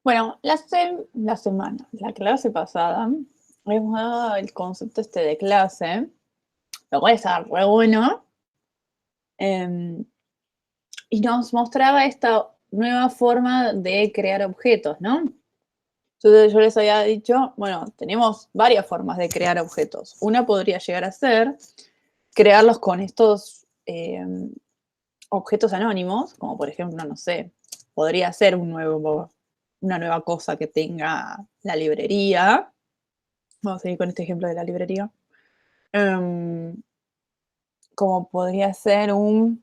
Bueno, la clase pasada, hemos dado el concepto de clase, lo cual está re bueno, em, y nos mostraba esta nueva forma de crear objetos, ¿no? Entonces yo les había dicho, bueno, tenemos varias formas de crear objetos. Una podría llegar a ser crearlos con estos objetos anónimos, como por ejemplo, no sé, podría ser una nueva cosa que tenga la librería. Vamos a seguir con este ejemplo de la librería. Como podría ser algo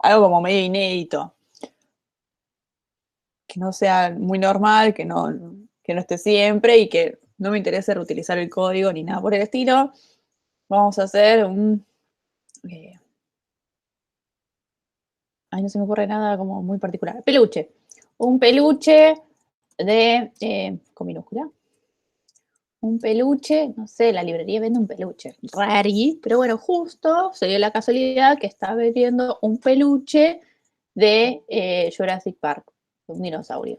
como medio inédito, que no sea muy normal, que no esté siempre y que no me interese reutilizar el código ni nada por el estilo. Vamos a hacer no se me ocurre nada como muy particular. Peluche. Un peluche con minúscula. Un peluche, no sé, la librería vende un peluche. Rari, pero bueno, justo se dio la casualidad que estaba vendiendo un peluche de Jurassic Park, un dinosaurio.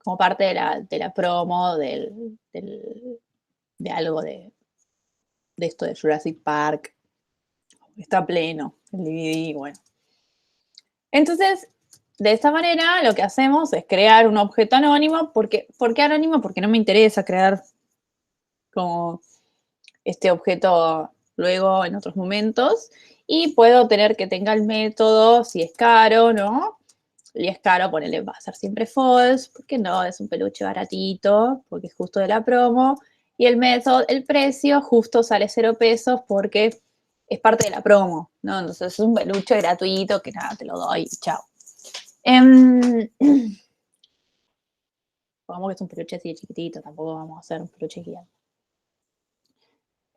Como parte de la promo de algo de esto de Jurassic Park. Está pleno el DVD, bueno. Entonces, de esta manera, lo que hacemos es crear un objeto anónimo. ¿Por qué anónimo? Porque no me interesa crear como este objeto luego en otros momentos. Y puedo tener que tenga el método, si es caro, ¿no? Y es caro, ponerle, va a ser siempre false, porque no, es un peluche baratito, porque es justo de la promo. Y el método, el precio, justo sale 0 pesos porque es parte de la promo, ¿no? Entonces es un peluche gratuito que nada, te lo doy, chao. Pongamos que es un peluche así de chiquitito, tampoco vamos a hacer un peluche gigante.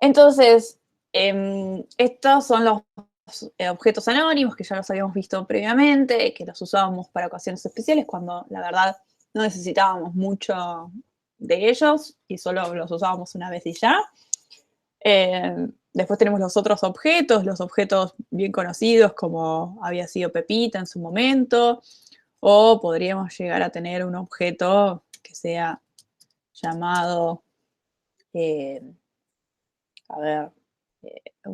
Entonces, estos son los objetos anónimos que ya los habíamos visto previamente, que los usábamos para ocasiones especiales cuando la verdad no necesitábamos mucho de ellos y solo los usábamos una vez y ya. Después tenemos los objetos bien conocidos como había sido Pepita en su momento, o podríamos llegar a tener un objeto que sea llamado, a ver,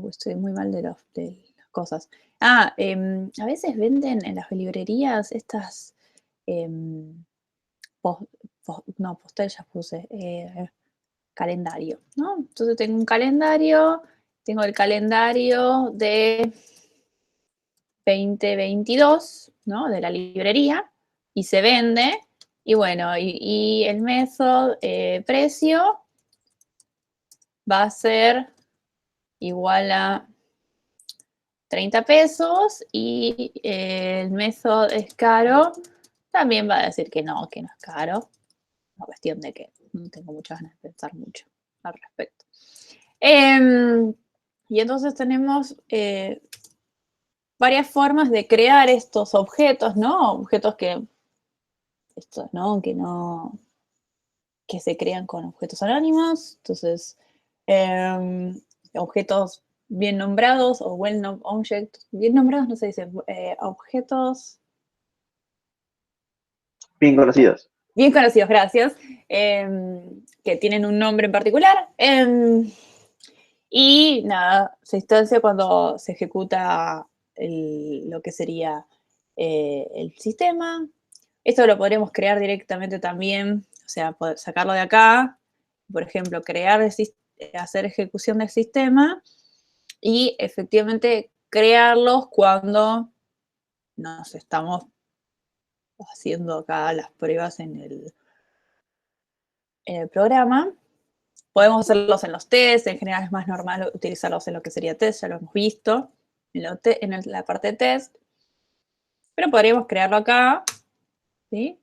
estoy muy mal de las cosas. A veces venden en las librerías estas, no, postal ya puse, calendario, ¿no? Entonces tengo un calendario, tengo el calendario de 2022, ¿no? De la librería, y se vende, y bueno, y el método precio va a ser igual a 30 pesos, y el método es caro, también va a decir que no es caro. Una cuestión de que no tengo muchas ganas de pensar mucho al respecto. Y entonces tenemos varias formas de crear estos objetos, ¿no? Objetos que se crean con objetos anónimos. Entonces, objetos bien nombrados o well-known objects. Bien nombrados no se dice. Objetos bien conocidos. bien conocidos, gracias. Que tienen un nombre en particular. Y nada, se instancia cuando se ejecuta lo que sería el sistema. Esto lo podremos crear directamente también, o sea, poder sacarlo de acá, por ejemplo, hacer ejecución del sistema y efectivamente crearlos cuando nos estamos haciendo acá las pruebas en el programa. Podemos hacerlos en los tests, en general es más normal utilizarlos en lo que sería test, ya lo hemos visto, en la parte de test. Pero podríamos crearlo acá, ¿sí?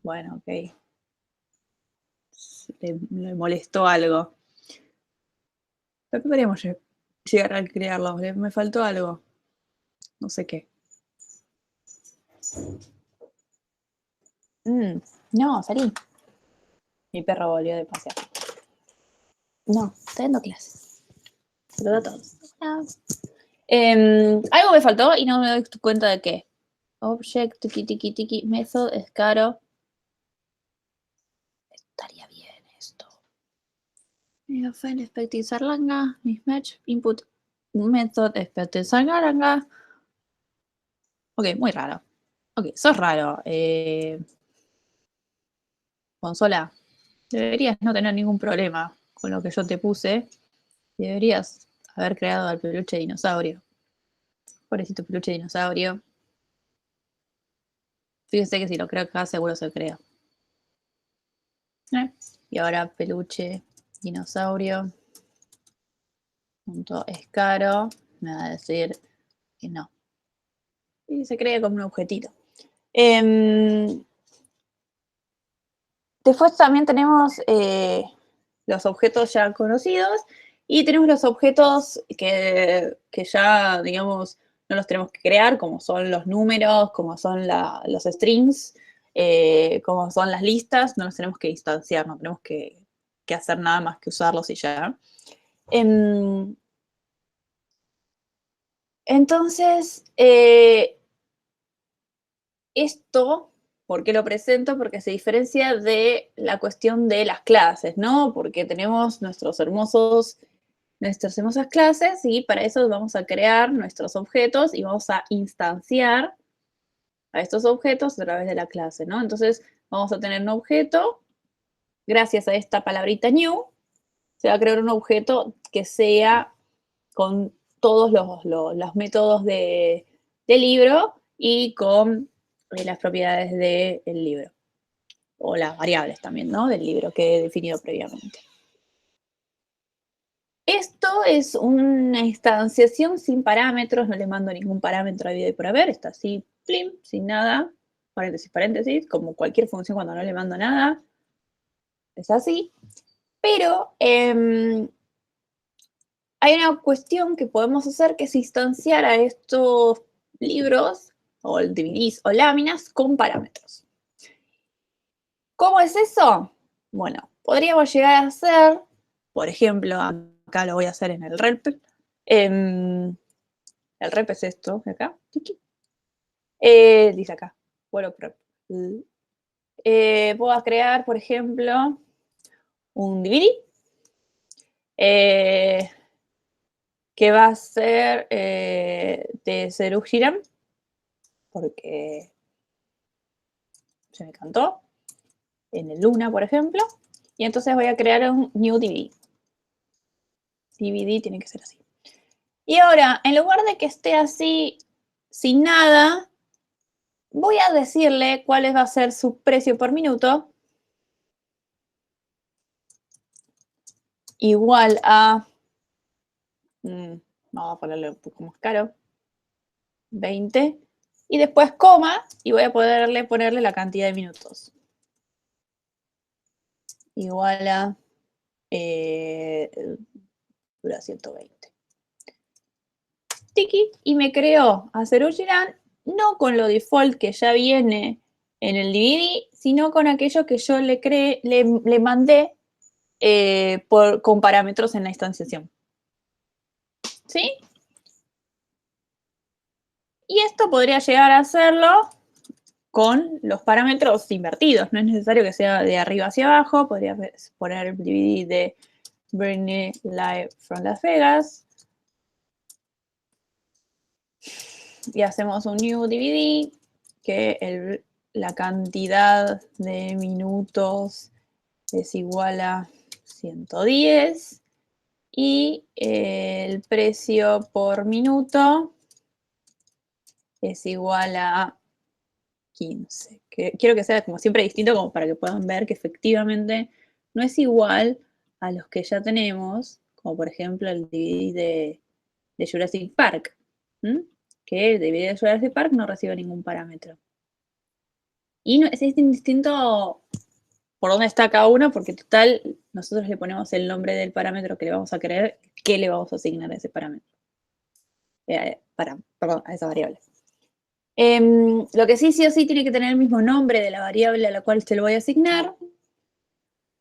Bueno, ok. Le molestó algo. ¿Pero qué podríamos llegar a crearlo? Me faltó algo. No sé qué. No, salí. Mi perro volvió de pasear. No, está dando clases. Saluda a todos. Hola. Algo me faltó y no me doy cuenta de qué. Object, tiki, method, es caro. Estaría bien esto. Find expecting sarlanga, mismatch, input, method, expecting sarlanga. Ok, muy raro. Ok, eso es raro. Consola, deberías no tener ningún problema con lo que yo te puse. Deberías haber creado al peluche dinosaurio. Pobrecito peluche dinosaurio. Fíjense que si lo creo acá, seguro se crea. Y ahora peluche dinosaurio. Punto es caro. Me va a decir que no. Y se crea como un objetito. Después también tenemos los objetos ya conocidos y tenemos los objetos que ya, digamos, no los tenemos que crear, como son los números, como son los strings, como son las listas, no los tenemos que instanciar, no tenemos que hacer nada más que usarlos y ya. Entonces, esto, ¿por qué lo presento? Porque se diferencia de la cuestión de las clases, ¿no? Porque tenemos nuestras hermosas clases y para eso vamos a crear nuestros objetos y vamos a instanciar a estos objetos a través de la clase, ¿no? Entonces, vamos a tener un objeto, gracias a esta palabrita new, se va a crear un objeto que sea con todos los métodos del libro y con las propiedades del libro, o las variables también, ¿no? Del libro que he definido previamente. Esto es una instanciación sin parámetros, no le mando ningún parámetro a vida y por haber, está así, plim, sin nada, paréntesis, paréntesis, como cualquier función cuando no le mando nada, es así. Pero hay una cuestión que podemos hacer que es instanciar a estos libros o DVDs o láminas con parámetros. ¿Cómo es eso? Bueno, podríamos llegar a hacer, por ejemplo, acá lo voy a hacer en el RELP. El REP es esto, de acá. Dice acá, puedo crear, por ejemplo, un DVD que va a ser de Serug Hiram, porque se me cantó, en el Luna, por ejemplo, y entonces voy a crear un new DVD. DVD tiene que ser así. Y ahora, en lugar de que esté así, sin nada, voy a decirle cuál va a ser su precio por minuto. Igual a, vamos a ponerle un poco más caro, 20. Y después coma, y voy a ponerle la cantidad de minutos. Igual a dura 120. Tiki, y me creó a Cerugiran no con lo default que ya viene en el DVD, sino con aquello que yo le mandé con parámetros en la instanciación. ¿Sí? Y esto podría llegar a hacerlo con los parámetros invertidos. No es necesario que sea de arriba hacia abajo. Podría poner el DVD de Britney Live from Las Vegas. Y hacemos un new DVD que la cantidad de minutos es igual a 110 y el precio por minuto es igual a 15. Quiero que sea como siempre distinto como para que puedan ver que efectivamente no es igual a los que ya tenemos, como por ejemplo el DVD de Jurassic Park, que el DVD de Jurassic Park no recibe ningún parámetro. Y no, es distinto por dónde está cada uno, porque total, nosotros le ponemos el nombre del parámetro que le vamos a querer, que le vamos a asignar a ese parámetro. Perdón, a esa variable. Lo que sí o sí tiene que tener el mismo nombre de la variable a la cual se lo voy a asignar.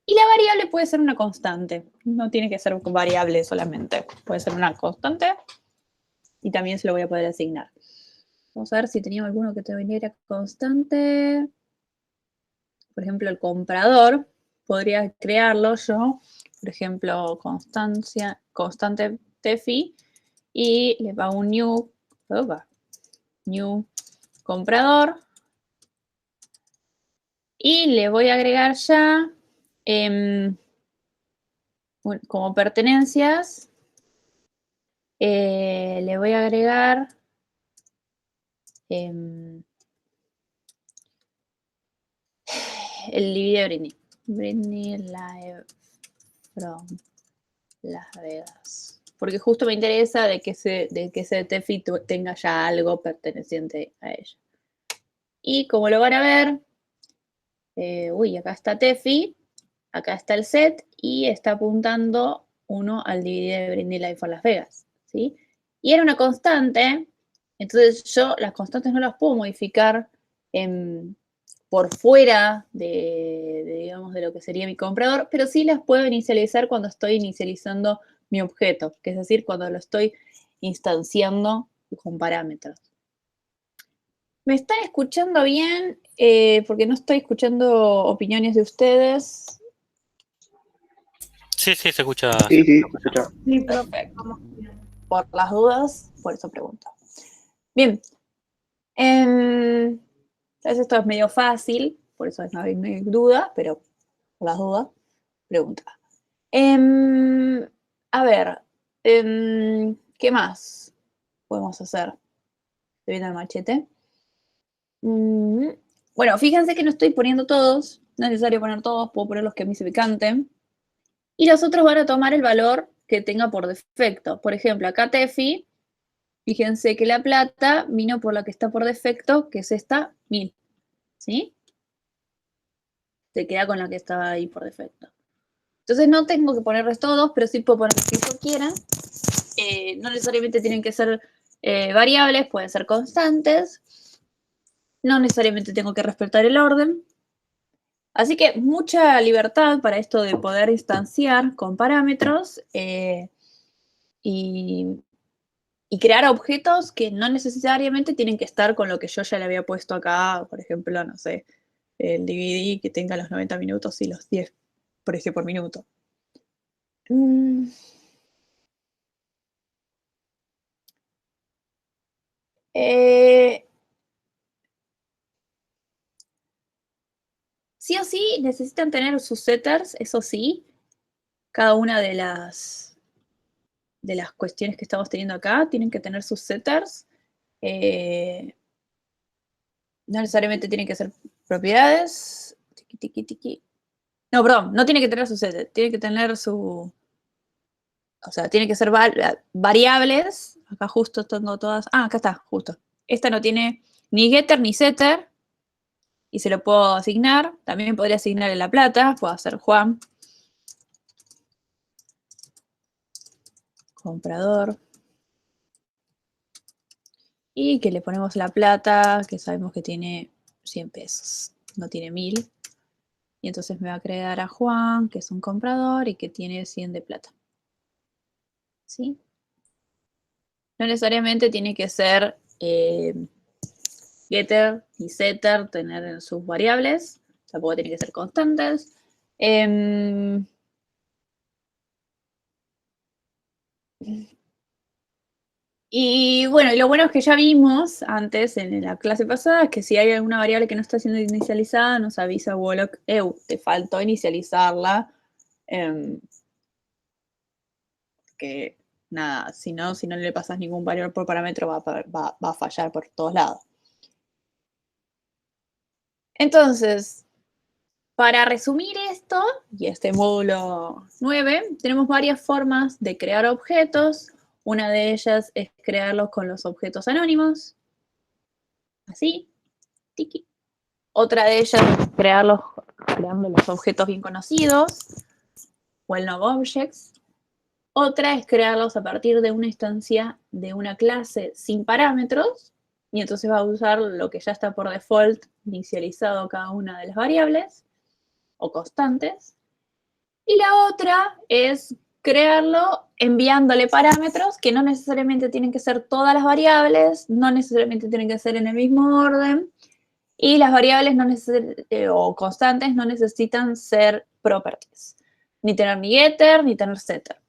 Y la variable puede ser una constante. No tiene que ser variable solamente. Puede ser una constante y también se lo voy a poder asignar. Vamos a ver si tenía alguno que tuviera constante. Por ejemplo, el comprador. Podría crearlo yo. Por ejemplo, constante Tefi. Y le va un new comprador. Y le voy a agregar ya como pertenencias. Le voy a agregar el DVD de Britney. Britney Live from Las Vegas. Porque justo me interesa de que ese Tefi tenga ya algo perteneciente a ella. Y como lo van a ver, acá está Tefi, acá está el set y está apuntando uno al DVD de Britney Live from Las Vegas. ¿Sí? Y era una constante, entonces yo las constantes no las puedo modificar por fuera digamos, de lo que sería mi comprador, pero sí las puedo inicializar cuando estoy inicializando mi objeto, que es decir, cuando lo estoy instanciando con parámetros. ¿Me están escuchando bien? Porque no estoy escuchando opiniones de ustedes. Sí, se escucha. Sí, se escucha. Perfecto. Por las dudas, por eso pregunto. Bien. Esto es medio fácil, por eso no hay duda, pero por las dudas, pregunta. A ver, ¿qué más podemos hacer? Estoy viendo el machete. Bueno, fíjense que no estoy poniendo todos, no es necesario poner todos, puedo poner los que a mí se me canten. Y los otros van a tomar el valor que tenga por defecto. Por ejemplo, acá Tefi, fíjense que la plata vino por la que está por defecto, que es esta 1000. ¿Sí? Se queda con la que estaba ahí por defecto. Entonces no tengo que ponerles todos, pero sí puedo poner los que yo quiera. No necesariamente tienen que ser variables, pueden ser constantes. No necesariamente tengo que respetar el orden. Así que mucha libertad para esto de poder instanciar con parámetros y crear objetos que no necesariamente tienen que estar con lo que yo ya le había puesto acá, por ejemplo, no sé, el DVD que tenga los 90 minutos y los 10 precio por minuto. Sí o sí necesitan tener sus setters, eso sí, cada una de las cuestiones que estamos teniendo acá tienen que tener sus setters. No necesariamente tienen que ser propiedades. Tiki, tiki, tiki. No, perdón, no tiene que tener su setter, tiene que tener su... O sea, tiene que ser variables. Acá justo tengo todas... Ah, acá está, justo. Esta no tiene ni getter ni setter. Y se lo puedo asignar. También podría asignarle la plata. Puedo hacer Juan. Comprador. Y que le ponemos la plata, que sabemos que tiene 100 pesos. No tiene 1000. Y entonces me va a crear a Juan, que es un comprador y que tiene 100 de plata. ¿Sí? No necesariamente tiene que ser getter y setter, tener sus variables. Tampoco tiene que ser constantes. Y bueno, y lo bueno es que ya vimos antes en la clase pasada que si hay alguna variable que no está siendo inicializada, nos avisa Wollock, te faltó inicializarla. Que nada, si no le pasas ningún valor por parámetro, va a fallar por todos lados. Entonces, para resumir esto, y este módulo 9, tenemos varias formas de crear objetos. Una de ellas es crearlos con los objetos anónimos. Así. Tiki. Otra de ellas es creando los objetos bien conocidos, o el NoobObjects. Otra es crearlos a partir de una instancia de una clase sin parámetros, y entonces va a usar lo que ya está por default inicializado cada una de las variables o constantes. Y la otra es crearlo enviándole parámetros que no necesariamente tienen que ser todas las variables, no necesariamente tienen que ser en el mismo orden, y las variables o constantes no necesitan ser properties, ni tener ni getter, ni tener setter.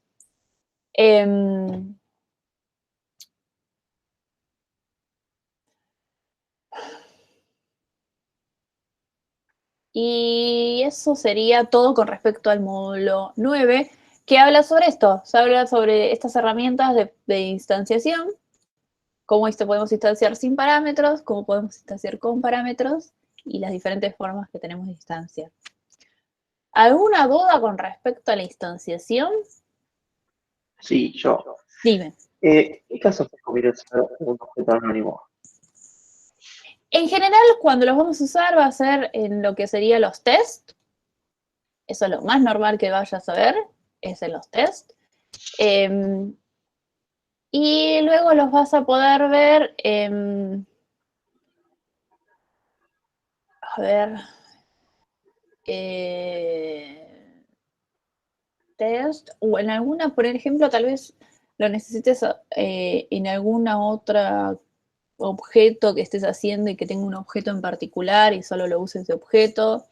Y eso sería todo con respecto al módulo 9, que habla sobre esto. Se habla sobre estas herramientas de instanciación, cómo podemos instanciar sin parámetros, cómo podemos instanciar con parámetros y las diferentes formas que tenemos de instanciar. ¿Alguna duda con respecto a la instanciación? Sí, yo. Dime. ¿Qué casos te conviene usar un objeto anónimo? En general, cuando los vamos a usar va a ser en lo que serían los tests. Eso es lo más normal que vayas a ver, es en los tests. Y luego los vas a poder ver a ver, test, o en alguna, por ejemplo, tal vez lo necesites en alguna otra objeto que estés haciendo y que tenga un objeto en particular y solo lo uses de objeto.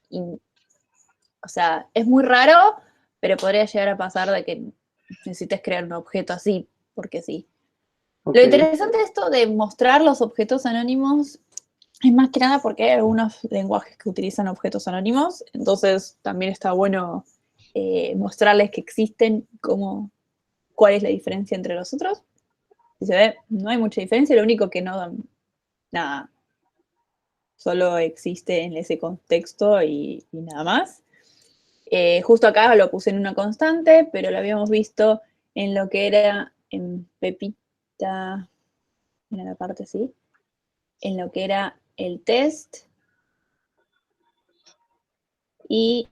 O sea, es muy raro, pero podría llegar a pasar de que necesites crear un objeto así, porque sí. Ok. Lo interesante de esto de mostrar los objetos anónimos es más que nada porque hay algunos lenguajes que utilizan objetos anónimos, entonces también está bueno mostrarles que existen, cuál es la diferencia entre los otros. Si se ve, no hay mucha diferencia, lo único que no, nada, solo existe en ese contexto y nada más. Justo acá lo puse en una constante, pero lo habíamos visto en lo que era en Pepita, en la parte sí, en lo que era el test y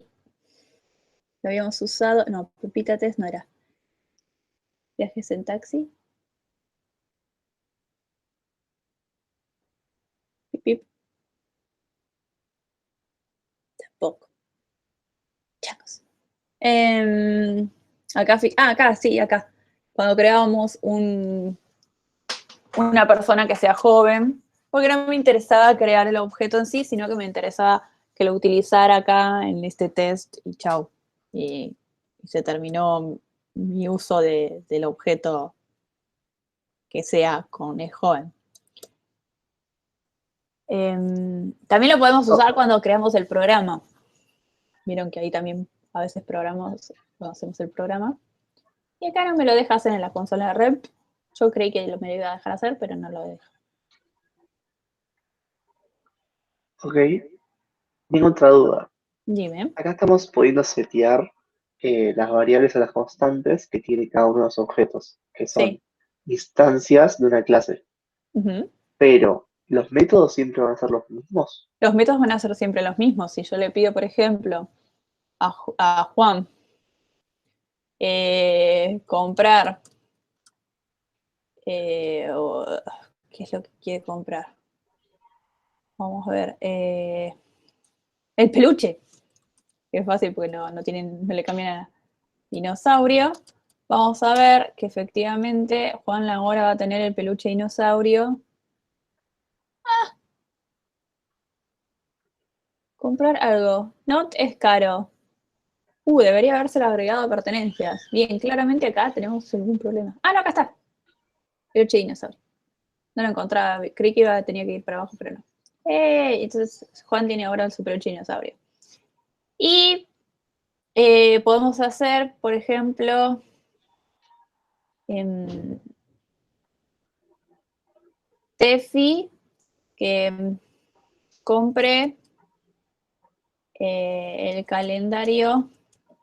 lo habíamos usado, no, Pepita test no era, viajes en taxi, pip, pip, tampoco, chacos. Acá, sí, acá. Cuando creábamos una persona que sea joven, porque no me interesaba crear el objeto en sí, sino que me interesaba que lo utilizara acá en este test y chau. Y se terminó mi uso del objeto que sea con el joven. También lo podemos usar cuando creamos el programa. Vieron que ahí también a veces programamos, cuando hacemos el programa. Y acá no me lo deja hacer en la consola de rep. Yo creí que me lo iba a dejar hacer, pero no lo deja. Ok. Tengo otra duda. Dime. Acá estamos pudiendo setear las variables a las constantes que tiene cada uno de los objetos, que son Sí. instancias de una clase. Uh-huh. Pero, ¿los métodos siempre van a ser los mismos? Los métodos van a ser siempre los mismos. Si yo le pido, por ejemplo, a Juan comprar, ¿qué es lo que quiere comprar? Vamos a ver. El peluche, que es fácil porque no le cambian a dinosaurio. Vamos a ver que efectivamente Juan ahora va a tener el peluche dinosaurio. Comprar algo. Not es caro. Debería haberse agregado a pertenencias. Bien, claramente acá tenemos algún problema. No, acá está. Peluche dinosaurio. No lo encontraba. Creí que tenía que ir para abajo, pero no. Entonces Juan tiene ahora su peluche dinosaurio. Y podemos hacer, por ejemplo, Tefi que compre el calendario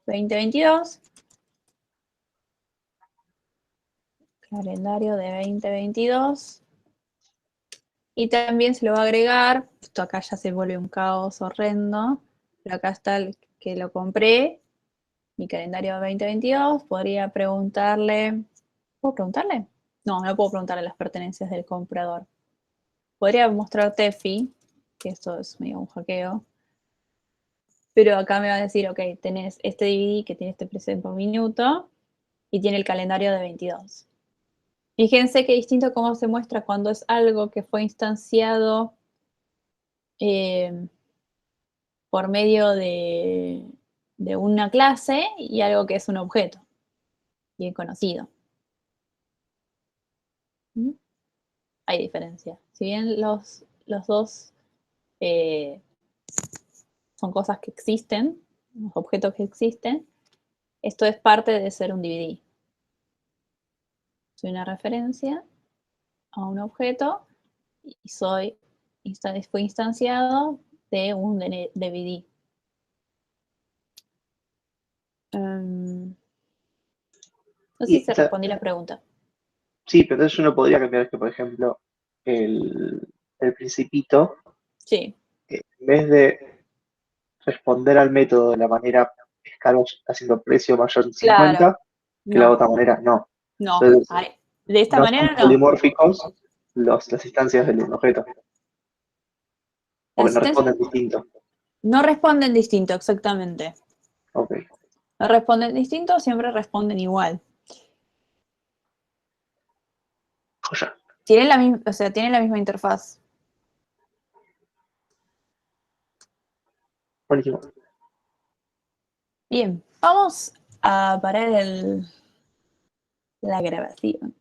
2022. Calendario de 2022. Y también se lo va a agregar, esto acá ya se vuelve un caos horrendo, pero acá está el que lo compré, mi calendario 2022, podría preguntarle, ¿puedo preguntarle? No puedo preguntarle las pertenencias del comprador. Podría mostrar Tefi, que esto es medio un hackeo, pero acá me va a decir, ok, tenés este DVD que tiene este preset por minuto y tiene el calendario de 22. Fíjense qué distinto cómo se muestra cuando es algo que fue instanciado por medio de una clase y algo que es un objeto bien conocido. ¿Mm? Hay diferencia. Si bien los dos son cosas que existen, los objetos que existen, esto es parte de ser un DVD. Soy una referencia a un objeto y fue instanciado de un DVD. No sé si respondí la pregunta. Sí, pero entonces uno podría cambiar que, por ejemplo, el principito, Sí, en vez de responder al método de la manera escala haciendo precio mayor de claro. 50, que la No, otra manera no. no. Entonces, De esta no son manera no. polimórficos las instancias del objeto, La porque no asistencia responden distinto. no responden distinto, exactamente. Ok, No responden distinto, siempre responden igual. joya. Tienen la misma, o sea, tienen la misma interfaz. Buenísimo. Bien, vamos a parar la grabación.